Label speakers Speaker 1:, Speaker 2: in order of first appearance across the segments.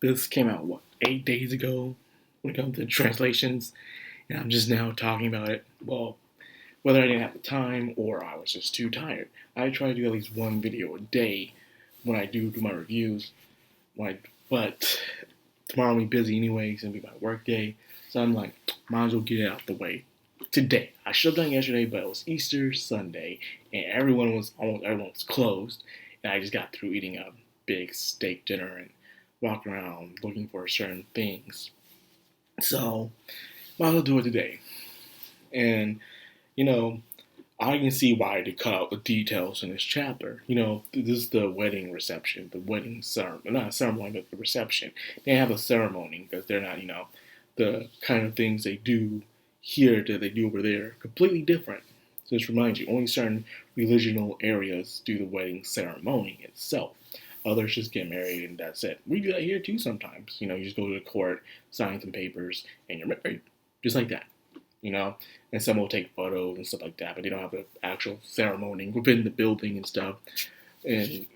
Speaker 1: This came out, 8 days ago when it comes to translations, and I'm just now talking about it. Well, whether I didn't have the time or I was just too tired. I try to do at least one video a day when I do my reviews. But tomorrow I'll be busy anyway, it's gonna be my work day. So I'm like, might as well get it out the way today. I should have done it yesterday, but it was Easter Sunday, and almost everyone was closed, and I just got through eating a big steak dinner and walking around looking for certain things. So might as well do it today. And you know, I can see why they cut out the details in this chapter. This is the wedding reception, the wedding ceremony, not a ceremony, but the reception. They have a ceremony because they're not, the kind of things they do here that they do over there, completely different. So this reminds you, only certain religional areas do the wedding ceremony itself. Others just get married and that's it. We do that here too sometimes. You just go to the court, sign some papers, and you're married. Just like that. And some will take photos and stuff like that, but they don't have an actual ceremony within the building and stuff. And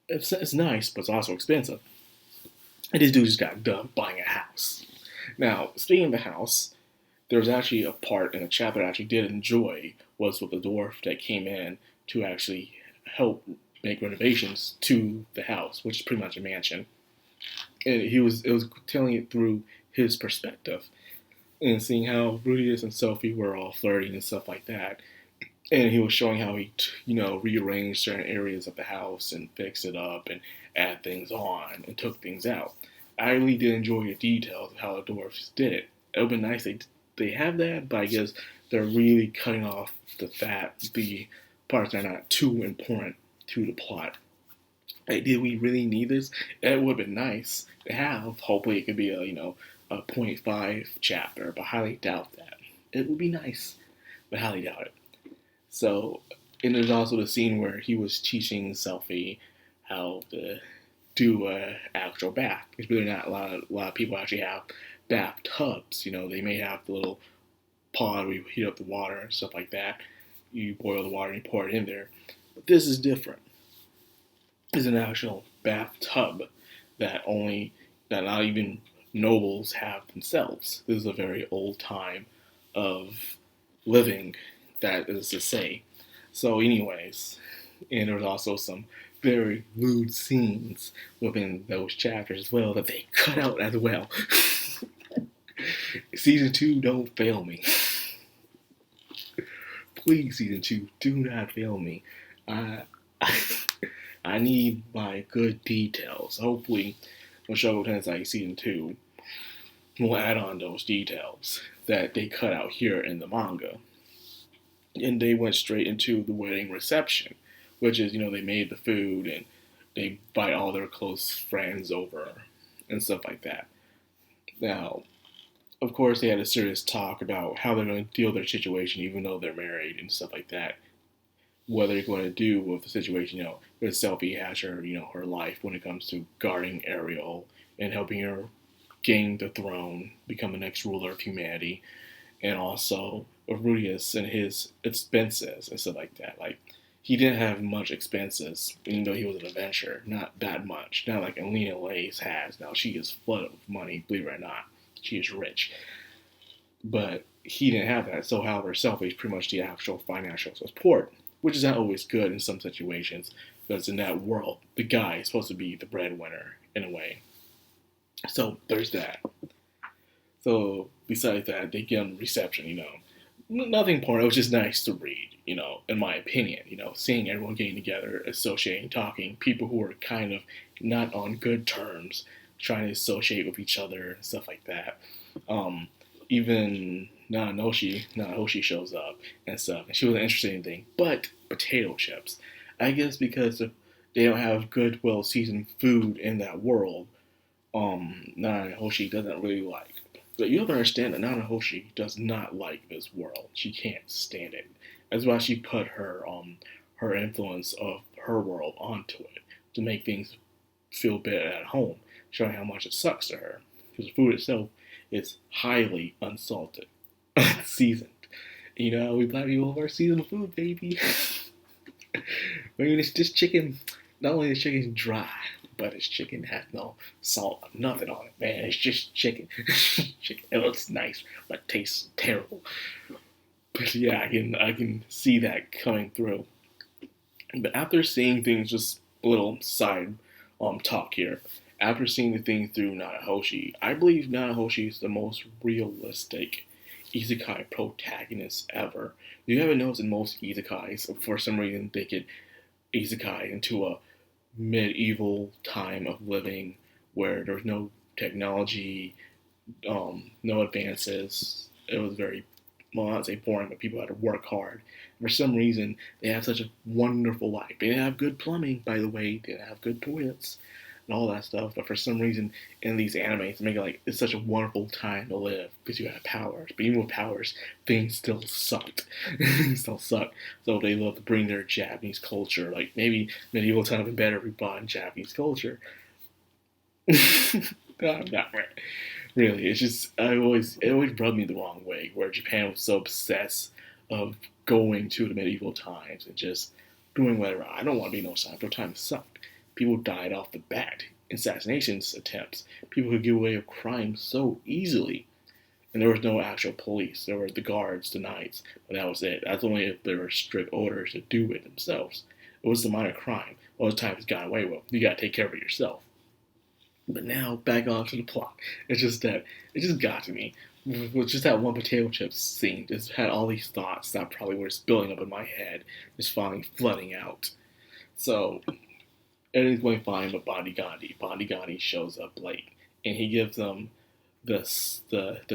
Speaker 1: it's nice, but it's also expensive. And this dude just got done buying a house. Now, speaking of the house, there was actually a part in the chapter I actually did enjoy was with the dwarf that came in to actually help make renovations to the house, which is pretty much a mansion. And it was telling it through his perspective and seeing how Rudius and Sophie were all flirting and stuff like that. And he was showing how he, rearranged certain areas of the house and fixed it up and add things on and took things out. I really did enjoy the details of how the dwarfs did it. It would be nice they have that, but I guess they're really cutting off the parts that are not too important to the plot. Like, did we really need this? It would have been nice to have. Hopefully, it could be a point 0.5 chapter, but highly doubt that. It would be nice, but highly doubt it. So, and there's also the scene where he was teaching Selfie how to do an actual bath. It's really not a lot of people actually have bathtubs. They may have the little pod where you heat up the water and stuff like that. You boil the water and you pour it in there. But this is different. It's an actual bathtub that not even nobles have themselves. This is a very old time of living, that is to say. So anyways, and there's also some very lewd scenes within those chapters as well that they cut out as well. Season 2, don't fail me. Please, Season 2, do not fail me. I need my good details. Hopefully, Mushoku Tensei Season 2 will add on those details that they cut out here in the manga. And they went straight into the wedding reception, which is, they made the food and they invite all their close friends over and stuff like that. Now, of course, they had a serious talk about how they're going to deal with their situation, even though they're married and stuff like that. What they're going to do with the situation, where Selfie has her, her life when it comes to guarding Ariel and helping her gain the throne, become the next ruler of humanity, and also Rudius and his expenses and stuff like that. Like, he didn't have much expenses, even though he was an adventurer. Not that much. Not like Alina Lays has. Now, she is full of money, believe it or not. She is rich. But he didn't have that. So, however, Selfie is pretty much the actual financial support, which is not always good in some situations, because in that world, the guy is supposed to be the breadwinner, in a way. So, there's that. So, besides that, they get on the reception, nothing important. It was just nice to read, in my opinion, seeing everyone getting together, associating, talking, people who are kind of not on good terms, trying to associate with each other, and stuff like that. Even Nahoshi shows up and stuff, and she was an interesting thing, but potato chips. I guess because they don't have good, well-seasoned food in that world, Nahoshi doesn't really like. But you have to understand that Nahoshi does not like this world. She can't stand it. That's why she put her influence of her world onto it, to make things feel better at home, showing how much it sucks to her. Because the food itself is highly unsalted, seasoned. We black people love our seasoned food, baby. I mean, it's just chicken. Not only is chicken dry, but this chicken has no salt or nothing on it, man. It's just chicken. Chicken. It looks nice, but tastes terrible. But yeah, I can see that coming through. But after seeing things, just a little side talk here. After seeing the thing through Nanahoshi, I believe Nanahoshi is the most realistic isekai protagonist ever. You haven't noticed in most isekais, for some reason, they get isekai into a medieval time of living where there's no technology, no advances. It was very, well, not say boring, but people had to work hard. For some reason, they have such a wonderful life. They didn't have good plumbing, by the way. They didn't have good toilets and all that stuff. But for some reason, in these animes, they make it like it's such a wonderful time to live because you have powers. But even with powers, things still sucked. Still suck. So they love to bring their Japanese culture. Like maybe medieval time would be better if we brought in Japanese culture. Not right. Really, it's just it always rubbed me the wrong way. Where Japan was so obsessed of going to the medieval times and just doing whatever. I don't want to be no time. No time sucked. People died off the bat. Assassinations attempts. People could get away with crime so easily, and there was no actual police. There were the guards, the knights, but that was it. That's only if there were strict orders to do it themselves. It was a minor crime. All the time it's got away with. You gotta take care of it yourself. But now, back onto the plot. It's just that, it just got to me. With just that one potato chips scene, just had all these thoughts that probably were just building up in my head, just finally flooding out. So, everything's going fine, but Bondi Gandhi shows up late, and he gives them the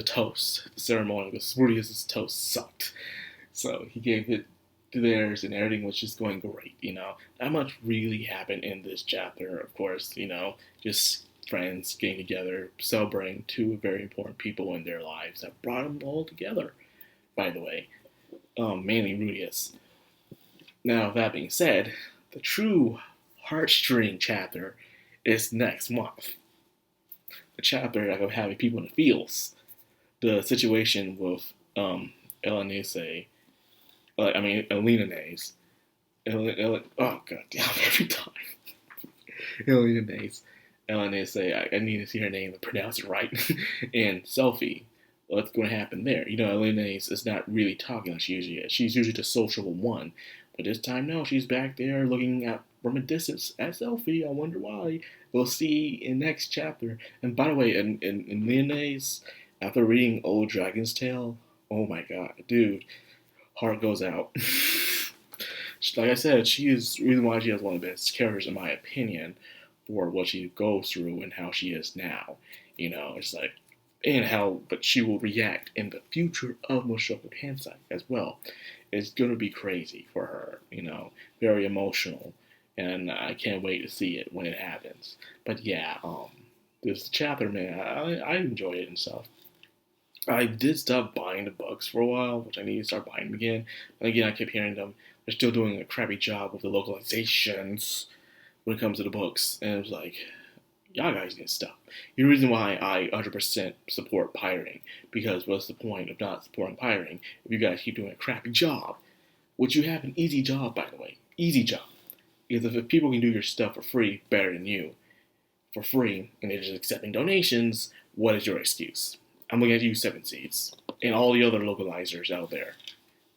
Speaker 1: toast, the ceremony. The Swartius' toast sucked. So, he gave it to theirs, and everything was just going great, Not much really happened in this chapter, of course, just friends getting together, celebrating two very important people in their lives that brought them all together, by the way. Mainly Rudius. Now, that being said, the true heartstring chapter is next month. The chapter that will have people in the fields. The situation with Elenese, Elena Nays. Oh, god damn, every time. Elena Nays. Elenese, I need to see her name and pronounce it right. And Selfie. What's going to happen there? Elena is not really talking like she usually is. She's usually the sociable one. But this time, no, she's back there looking at from a distance at Selfie. I wonder why. We'll see in next chapter. And by the way, in Leonaise, after reading Old Dragon's Tale, oh my god, dude, heart goes out. Like I said, she is the reason why she has one of the best characters, in my opinion, for what she goes through and how she is now. It's like, and how, but she will react in the future of Mushoku Tensei as well. It's going to be crazy for her, very emotional, and I can't wait to see it when it happens. But yeah, this chapter, man, I enjoy it and stuff. I did stop buying the books for a while, which I need to start buying them again. But again, I kept hearing them. They're still doing a crappy job with the localizations when it comes to the books. And it was like, y'all guys need to stop. The reason why I 100% support pirating, because what's the point of not supporting pirating if you guys keep doing a crappy job? Which you have an easy job, by the way. Easy job. Because if people can do your stuff for free better than you, for free, and they're just accepting donations, what is your excuse? I'm looking at you, Seven Seeds, and all the other localizers out there.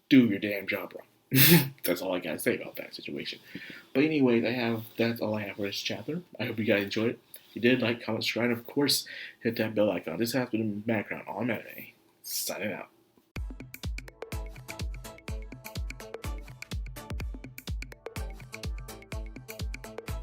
Speaker 1: Do your damn job right. That's all I gotta say about that situation. But anyways, that's all I have for this chapter. I hope you guys enjoyed it. If you did, like, comment, subscribe, and of course, hit that bell icon. This has been Madcrownxox on Anime. Signing out.